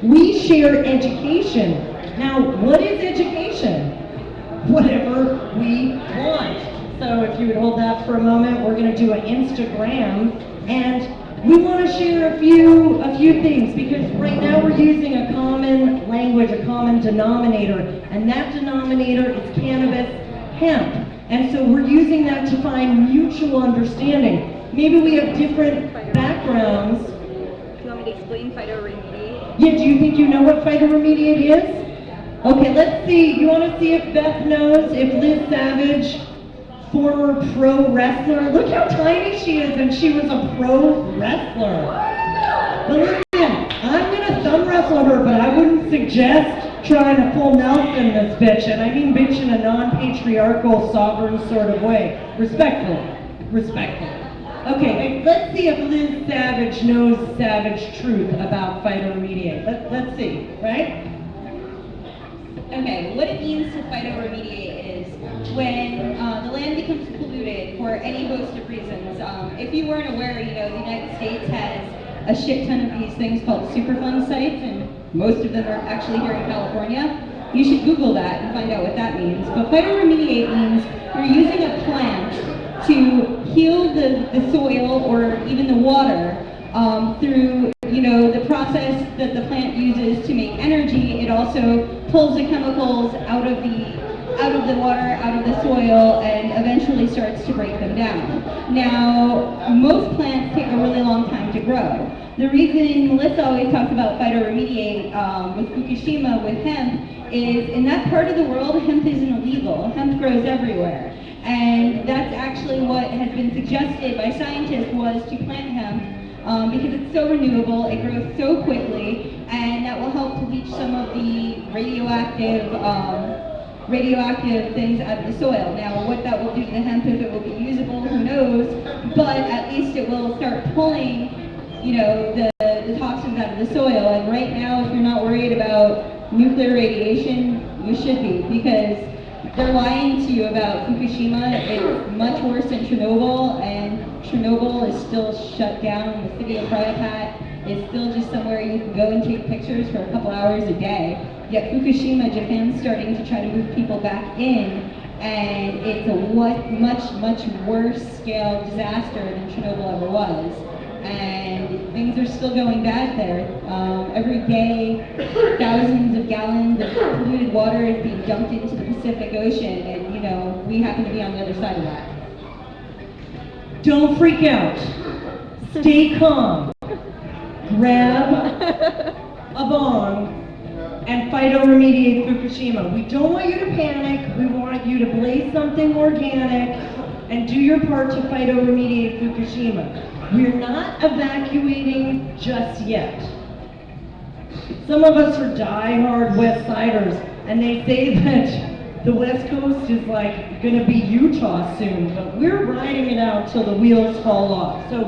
We share education. Now, what is education? Whatever we want. So if you would hold that for a moment, we're going to do an Instagram, and we want to share a few things, because right now we're using a common language, a common denominator, and that denominator is cannabis, hemp. And so we're using that to find mutual understanding. Maybe we have different backgrounds. Do you want me to explain phytoremediate? Yeah, do you think you know what phytoremediate is? Okay, let's see. You want to see if Beth knows, if Liz Savage, former pro wrestler. Look how tiny she is, and she was a pro wrestler. But listen, I'm going to thumb wrestle her, but I wouldn't suggest trying to full Nelson this bitch, and I mean bitch in a non-patriarchal, sovereign sort of way. Respectfully. Okay, let's see if Liz Savage knows savage truth about phytoremediate. Let's see, right? Okay, what it means to phytoremediate is when the land becomes polluted for any host of reasons. If you weren't aware, the United States has a shit ton of these things called Superfund sites, and most of them are actually here in California. You should Google that and find out what that means. But phytoremediate means you're using a plant to heal the soil or even the water through the process that the plant uses to make energy. It also pulls the chemicals out of the water, out of the soil, and eventually starts to break them down. Now, most plants take a really long time to grow. The reason Melissa always talks about phytoremediate with Fukushima, with hemp, is in that part of the world, hemp isn't illegal. Hemp grows everywhere. And that's actually what has been suggested by scientists, was to plant hemp because it's so renewable, it grows so quickly, and that will help to leach some of the radioactive things out of the soil. Now, what that will do to the hemp, if it will be usable, who knows, but at least it will start pulling, the toxins out of the soil. And right now, if you're not worried about nuclear radiation, you should be, because they're lying to you about Fukushima. It's much worse than Chernobyl, and Chernobyl is still shut down. The city of Pripyat is still just somewhere you can go and take pictures for a couple hours a day. Yet Fukushima, Japan's starting to try to move people back in, and it's a much worse scale disaster than Chernobyl ever was. And things are still going bad there. Every day, thousands of gallons of polluted water is being dumped into the Pacific Ocean, and we happen to be on the other side of that. Don't freak out. Stay calm. Grab a bong and phytoremediate Fukushima. We don't want you to panic. We want you to blaze something organic and do your part to phytoremediate Fukushima. We're not evacuating just yet. Some of us are die-hard West Siders, and they say that the West Coast is like going to be Utah soon, but we're riding it out till the wheels fall off. So